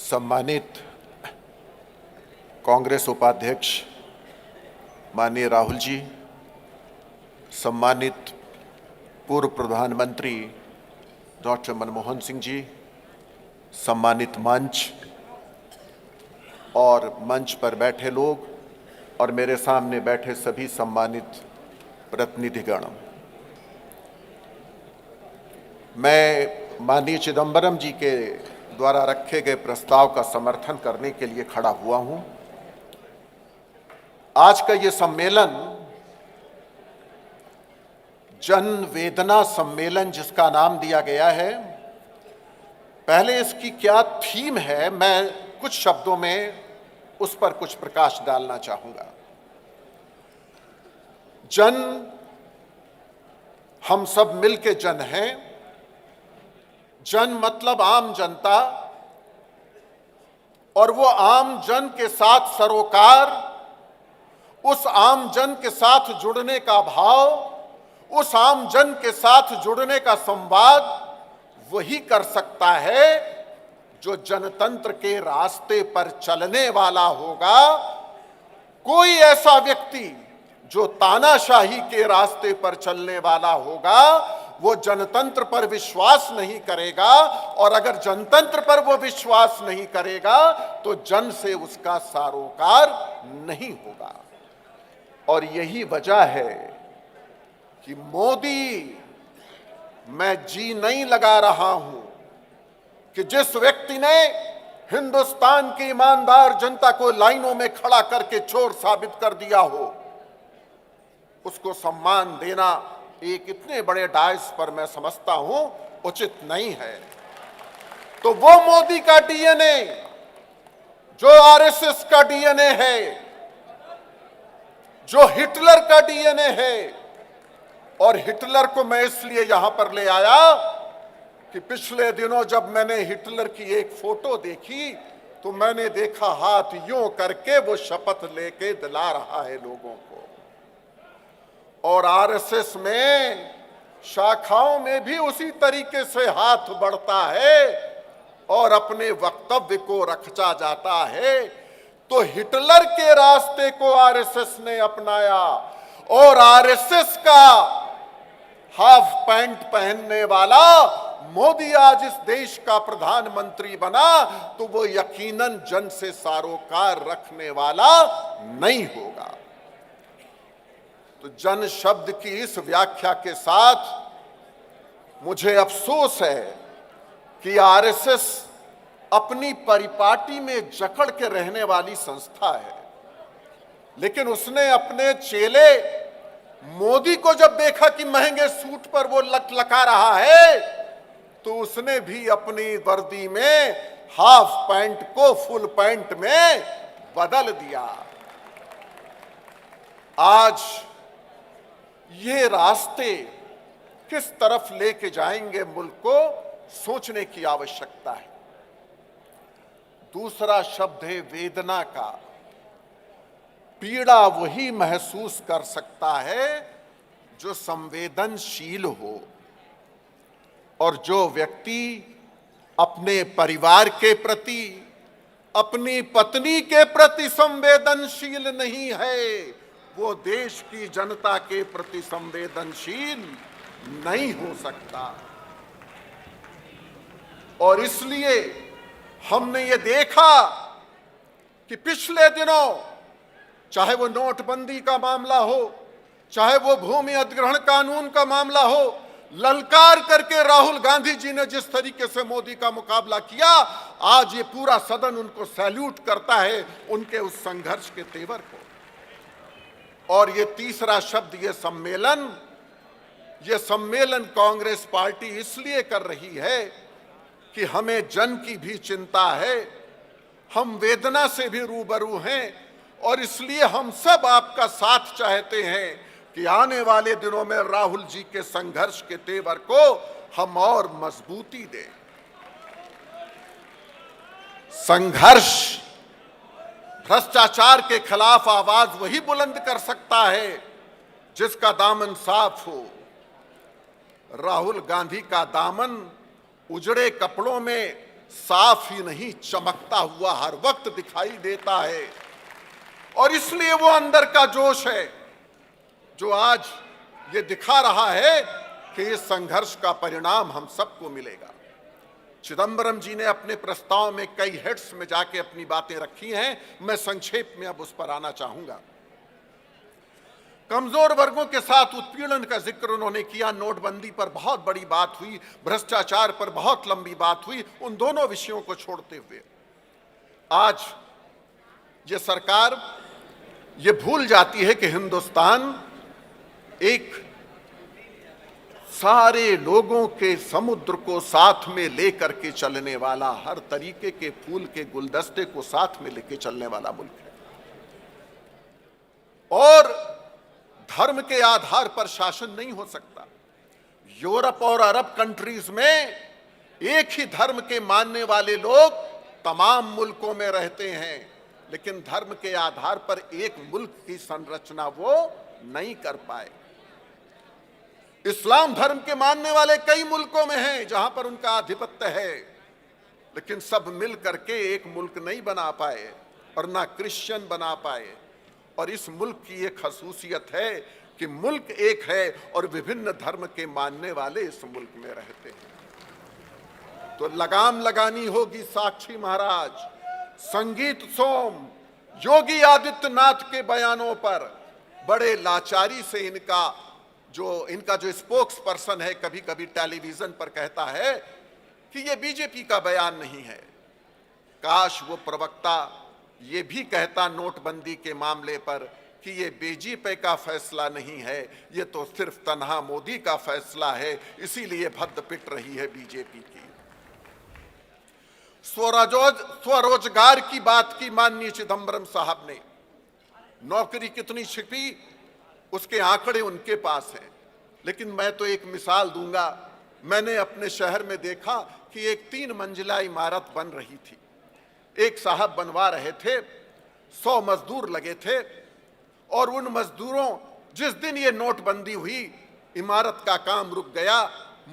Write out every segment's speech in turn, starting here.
सम्मानित कांग्रेस उपाध्यक्ष माननीय राहुल जी, सम्मानित पूर्व प्रधानमंत्री डॉक्टर मनमोहन सिंह जी, सम्मानित मंच और मंच पर बैठे लोग और मेरे सामने बैठे सभी सम्मानित प्रतिनिधिगण, मैं माननीय चिदंबरम जी के द्वारा रखे गए प्रस्ताव का समर्थन करने के लिए खड़ा हुआ हूं। आज का ये सम्मेलन जन वेदना सम्मेलन जिसका नाम दिया गया है, पहले इसकी क्या थीम है, मैं कुछ शब्दों में उस पर कुछ प्रकाश डालना चाहूंगा। जन, हम सब मिलके जन हैं। जन मतलब आम जनता, और वो आम जन के साथ सरोकार, उस आम जन के साथ जुड़ने का भाव, उस आम जन के साथ जुड़ने का संवाद वही कर सकता है जो जनतंत्र के रास्ते पर चलने वाला होगा। कोई ऐसा व्यक्ति जो तानाशाही के रास्ते पर चलने वाला होगा, वो जनतंत्र पर विश्वास नहीं करेगा, और अगर जनतंत्र पर वो विश्वास नहीं करेगा तो जन से उसका सरोकार नहीं होगा। और यही वजह है कि मोदी, मैं जी नहीं लगा रहा हूं कि जिस व्यक्ति ने हिंदुस्तान की ईमानदार जनता को लाइनों में खड़ा करके चोर साबित कर दिया हो, उसको सम्मान देना एक इतने बड़े डायस पर मैं समझता हूं उचित नहीं है। तो वो मोदी का डीएनए जो आरएसएस का डीएनए है, जो हिटलर का डीएनए है, और हिटलर को मैं इसलिए यहां पर ले आया कि पिछले दिनों जब मैंने हिटलर की एक फोटो देखी तो मैंने देखा हाथ यूं करके वो शपथ लेके दिला रहा है लोगों को। और आरएसएस में शाखाओं में भी उसी तरीके से हाथ बढ़ता है और अपने वक्तव्य को रखचा जाता है। तो हिटलर के रास्ते को आरएसएस ने अपनाया, और आरएसएस का हाफ पैंट पहनने वाला मोदी आज इस देश का प्रधानमंत्री बना, तो वो यकीनन जन से सरोकार रखने वाला नहीं होगा। तो जन शब्द की इस व्याख्या के साथ मुझे अफसोस है कि आरएसएस अपनी परिपाटी में जकड़ के रहने वाली संस्था है, लेकिन उसने अपने चेले मोदी को जब देखा कि महंगे सूट पर वो लटलका रहा है, तो उसने भी अपनी वर्दी में हाफ पैंट को फुल पैंट में बदल दिया। आज ये रास्ते किस तरफ लेके जाएंगे मुल्क को, सोचने की आवश्यकता है। दूसरा शब्द है वेदना का। पीड़ा वही महसूस कर सकता है जो संवेदनशील हो, और जो व्यक्ति अपने परिवार के प्रति, अपनी पत्नी के प्रति संवेदनशील नहीं है, वो देश की जनता के प्रति संवेदनशील नहीं हो सकता। और इसलिए हमने ये देखा कि पिछले दिनों, चाहे वो नोटबंदी का मामला हो, चाहे वो भूमि अधिग्रहण कानून का मामला हो, ललकार करके राहुल गांधी जी ने जिस तरीके से मोदी का मुकाबला किया, आज ये पूरा सदन उनको सैल्यूट करता है, उनके उस संघर्ष के तेवर को। और ये तीसरा शब्द, ये सम्मेलन कांग्रेस पार्टी इसलिए कर रही है कि हमें जन की भी चिंता है, हम वेदना से भी रूबरू हैं, और इसलिए हम सब आपका साथ चाहते हैं कि आने वाले दिनों में राहुल जी के संघर्ष के तेवर को हम और मजबूती दें। संघर्ष, भ्रष्टाचार के खिलाफ आवाज वही बुलंद कर सकता है जिसका दामन साफ हो। राहुल गांधी का दामन उजड़े कपड़ों में साफ ही नहीं चमकता हुआ हर वक्त दिखाई देता है। और इसलिए वो अंदर का जोश है जो आज ये दिखा रहा है कि इस संघर्ष का परिणाम हम सबको मिलेगा। चिदंबरम जी ने अपने प्रस्ताव में कई हेड्स में जाके अपनी बातें रखी हैं, मैं संक्षेप में अब उस पर आना चाहूंगा। कमजोर वर्गों के साथ उत्पीड़न का जिक्र उन्होंने किया, नोटबंदी पर बहुत बड़ी बात हुई, भ्रष्टाचार पर बहुत लंबी बात हुई। उन दोनों विषयों को छोड़ते हुए आज ये सरकार ये भूल जाती है कि हिंदुस्तान एक सारे लोगों के समुद्र को साथ में लेकर के चलने वाला, हर तरीके के फूल के गुलदस्ते को साथ में लेकर चलने वाला मुल्क है। और धर्म के आधार पर शासन नहीं हो सकता। यूरोप और अरब कंट्रीज में एक ही धर्म के मानने वाले लोग तमाम मुल्कों में रहते हैं, लेकिन धर्म के आधार पर एक मुल्क की संरचना वो नहीं कर पाए। इस्लाम धर्म के मानने वाले कई मुल्कों में हैं जहां पर उनका आधिपत्य है, लेकिन सब मिल करके एक मुल्क नहीं बना पाए और ना क्रिश्चियन बना पाए। और इस मुल्क की एक खसूसियत है कि मुल्क एक है और विभिन्न धर्म के मानने वाले इस मुल्क में रहते हैं। तो लगाम लगानी होगी साक्षी महाराज, संगीत सोम, योगी आदित्यनाथ के बयानों पर। बड़े लाचारी से इनका जो स्पोक्स पर्सन है कभी कभी टेलीविजन पर कहता है कि ये बीजेपी का बयान नहीं है। काश वो प्रवक्ता ये भी कहता नोटबंदी के मामले पर कि ये बीजेपी का फैसला नहीं है, ये तो सिर्फ तन्हा मोदी का फैसला है, इसीलिए भद्द पिट रही है बीजेपी की। स्वरोजगार की बात की माननीय चिदंबरम साहब ने। नौकरी कितनी छिपी उसके आंकड़े उनके पास हैं, लेकिन मैं तो एक मिसाल दूंगा। मैंने अपने शहर में देखा कि एक 3 मंजिला इमारत बन रही थी। एक साहब बनवा रहे थे, 100 मजदूर लगे थे, और उन मजदूरों, जिस दिन ये नोटबंदी हुई इमारत का काम रुक गया।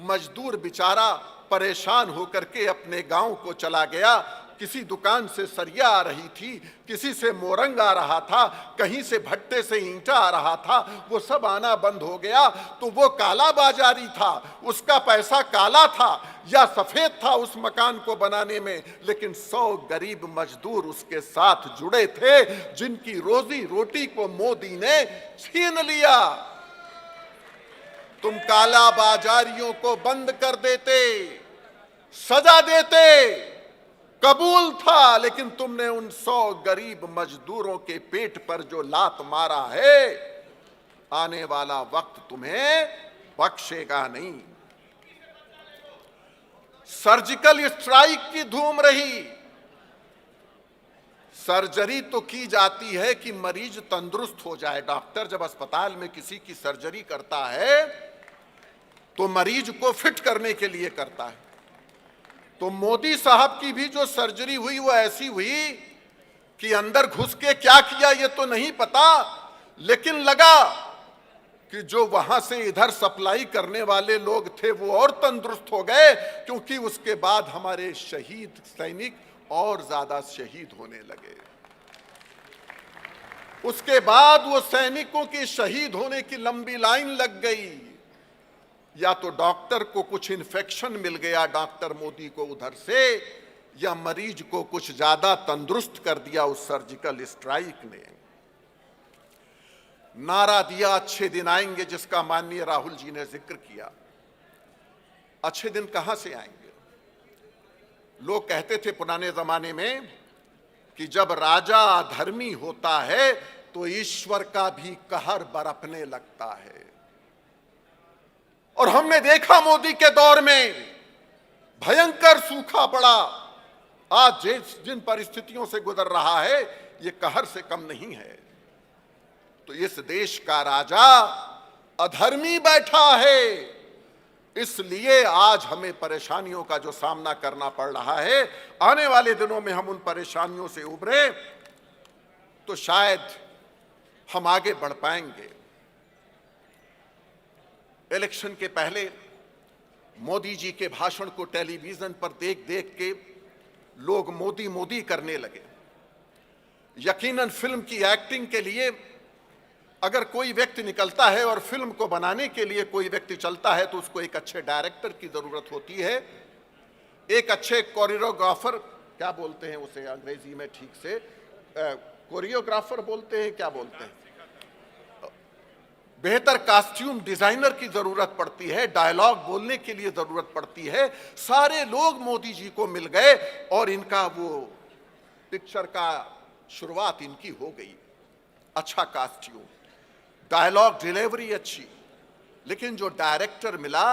मजदूर बेचारा परेशान होकर के अपने गांव को चला गया। किसी दुकान से सरिया आ रही थी, किसी से मोरंग आ रहा था, कहीं से भट्टे से ईंटा आ रहा था, वो सब आना बंद हो गया। तो वो काला बाजारी था, उसका पैसा काला था या सफेद था उस मकान को बनाने में, लेकिन 100 गरीब मजदूर उसके साथ जुड़े थे जिनकी रोजी रोटी को मोदी ने छीन लिया। तुम काला बाजारियों को बंद कर देते, सजा देते, कबूल था, लेकिन तुमने उन 100 गरीब मजदूरों के पेट पर जो लात मारा है, आने वाला वक्त तुम्हें बख्शेगा नहीं। सर्जिकल स्ट्राइक की धूम रही। सर्जरी तो की जाती है कि मरीज तंदुरुस्त हो जाए। डॉक्टर जब अस्पताल में किसी की सर्जरी करता है तो मरीज को फिट करने के लिए करता है। तो मोदी साहब की भी जो सर्जरी हुई वो ऐसी हुई कि अंदर घुस के क्या किया ये तो नहीं पता, लेकिन लगा कि जो वहां से इधर सप्लाई करने वाले लोग थे वो और तंदुरुस्त हो गए, क्योंकि उसके बाद हमारे शहीद सैनिक और ज्यादा शहीद होने लगे। उसके बाद वो सैनिकों के शहीद होने की लंबी लाइन लग गई। या तो डॉक्टर को कुछ इन्फेक्शन मिल गया डॉक्टर मोदी को उधर से, या मरीज को कुछ ज्यादा तंदुरुस्त कर दिया उस सर्जिकल स्ट्राइक ने। नारा दिया अच्छे दिन आएंगे, जिसका माननीय राहुल जी ने जिक्र किया। अच्छे दिन कहां से आएंगे? लोग कहते थे पुराने जमाने में कि जब राजा अधर्मी होता है तो ईश्वर का भी कहर बरपने लगता है। और हमने देखा मोदी के दौर में भयंकर सूखा पड़ा। आज जिन परिस्थितियों से गुजर रहा है ये कहर से कम नहीं है। तो इस देश का राजा अधर्मी बैठा है, इसलिए आज हमें परेशानियों का जो सामना करना पड़ रहा है। आने वाले दिनों में हम उन परेशानियों से उभरे तो शायद हम आगे बढ़ पाएंगे। इलेक्शन के पहले मोदी जी के भाषण को टेलीविजन पर देख देख के लोग मोदी मोदी करने लगे। यकीनन फिल्म की एक्टिंग के लिए अगर कोई व्यक्ति निकलता है और फिल्म को बनाने के लिए कोई व्यक्ति चलता है तो उसको एक अच्छे डायरेक्टर की जरूरत होती है, एक अच्छे कोरियोग्राफर, क्या बोलते हैं उसे अंग्रेजी में ठीक से, कोरियोग्राफर बोलते हैं, क्या बोलते हैं, बेहतर कॉस्ट्यूम डिजाइनर की जरूरत पड़ती है, डायलॉग बोलने के लिए जरूरत पड़ती है। सारे लोग मोदी जी को मिल गए और इनका वो पिक्चर का शुरुआत इनकी हो गई। अच्छा कॉस्ट्यूम, डायलॉग डिलीवरी अच्छी, लेकिन जो डायरेक्टर मिला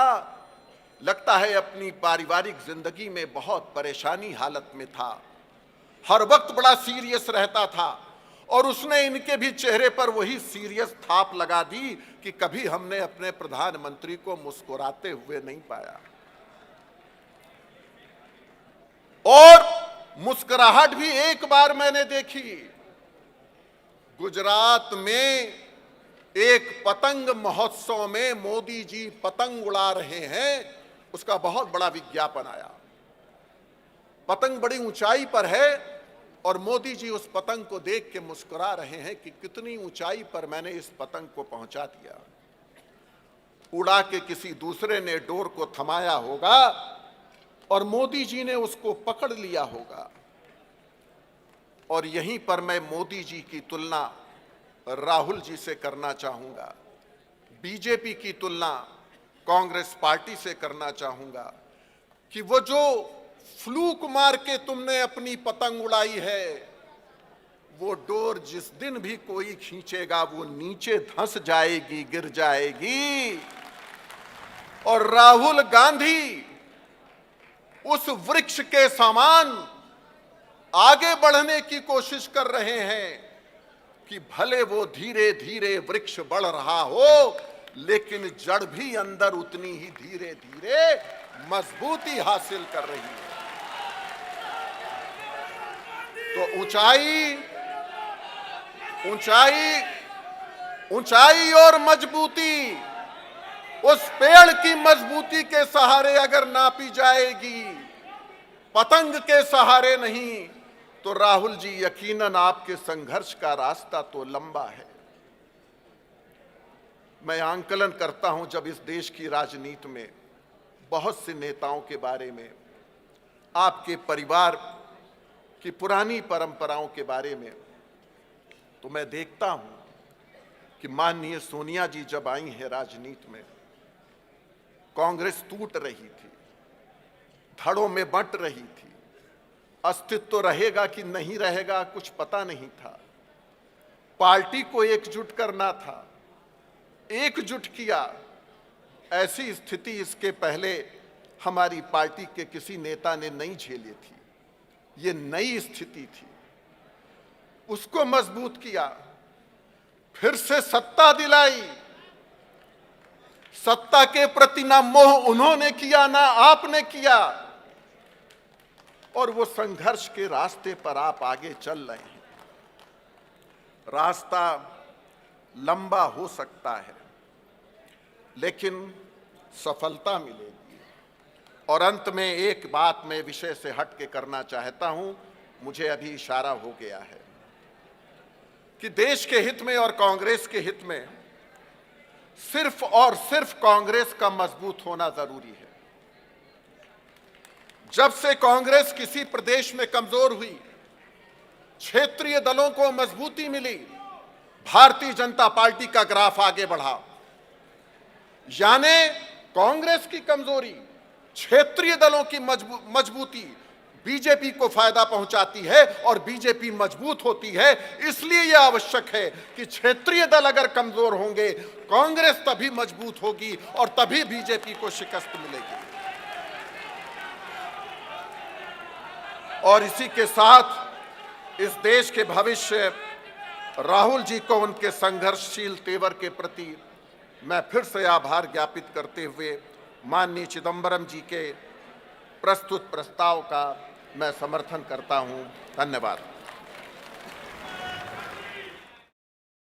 लगता है अपनी पारिवारिक जिंदगी में बहुत परेशानी हालत में था, हर वक्त बड़ा सीरियस रहता था और उसने इनके भी चेहरे पर वही सीरियस थाप लगा दी कि कभी हमने अपने प्रधानमंत्री को मुस्कुराते हुए नहीं पाया। और मुस्कुराहट भी एक बार मैंने देखी, गुजरात में एक पतंग महोत्सव में मोदी जी पतंग उड़ा रहे हैं, उसका बहुत बड़ा विज्ञापन आया। पतंग बड़ी ऊंचाई पर है और मोदी जी उस पतंग को देख के मुस्कुरा रहे हैं कि कितनी ऊंचाई पर मैंने इस पतंग को पहुंचा दिया। उड़ा के किसी दूसरे ने डोर को थमाया होगा और मोदी जी ने उसको पकड़ लिया होगा। और यहीं पर मैं मोदी जी की तुलना राहुल जी से करना चाहूंगा, बीजेपी की तुलना कांग्रेस पार्टी से करना चाहूंगा कि वो जो फ्लूक मार के तुमने अपनी पतंग उड़ाई है, वो डोर जिस दिन भी कोई खींचेगा वो नीचे धंस जाएगी, गिर जाएगी। और राहुल गांधी उस वृक्ष के समान आगे बढ़ने की कोशिश कर रहे हैं कि भले वो धीरे धीरे वृक्ष बढ़ रहा हो, लेकिन जड़ भी अंदर उतनी ही धीरे धीरे मजबूती हासिल कर रही है। तो ऊंचाई और मजबूती उस पेड़ की मजबूती के सहारे अगर नापी जाएगी, पतंग के सहारे नहीं, तो राहुल जी यकीनन आपके संघर्ष का रास्ता तो लंबा है। मैं आंकलन करता हूं जब इस देश की राजनीति में बहुत से नेताओं के बारे में, आपके परिवार की पुरानी परंपराओं के बारे में, तो मैं देखता हूं कि माननीय सोनिया जी जब आई हैं राजनीति में, कांग्रेस टूट रही थी, धड़ों में बंट रही थी, अस्तित्व रहेगा कि नहीं रहेगा कुछ पता नहीं था। पार्टी को एकजुट करना था, एकजुट किया। ऐसी स्थिति इसके पहले हमारी पार्टी के किसी नेता ने नहीं झेली थी। ये नई स्थिति थी, उसको मजबूत किया, फिर से सत्ता दिलाई। सत्ता के प्रति ना मोह उन्होंने किया ना आपने किया, और वो संघर्ष के रास्ते पर आप आगे चल रहे हैं। रास्ता लंबा हो सकता है, लेकिन सफलता मिलेगी। और अंत में एक बात मैं विषय से हट के करना चाहता हूं, मुझे अभी इशारा हो गया है कि देश के हित में और कांग्रेस के हित में सिर्फ और सिर्फ कांग्रेस का मजबूत होना जरूरी है। जब से कांग्रेस किसी प्रदेश में कमजोर हुई, क्षेत्रीय दलों को मजबूती मिली, भारतीय जनता पार्टी का ग्राफ आगे बढ़ा। यानी कांग्रेस की कमजोरी, क्षेत्रीय दलों की मजबूती बीजेपी को फायदा पहुंचाती है और बीजेपी मजबूत होती है। इसलिए यह आवश्यक है कि क्षेत्रीय दल अगर कमजोर होंगे, कांग्रेस तभी मजबूत होगी और तभी बीजेपी को शिकस्त मिलेगी। और इसी के साथ इस देश के भविष्य, राहुल जी को उनके संघर्षशील तेवर के प्रति मैं फिर से आभार ज्ञापित करते हुए माननीय चिदंबरम जी के प्रस्तुत प्रस्ताव का मैं समर्थन करता हूं। धन्यवाद।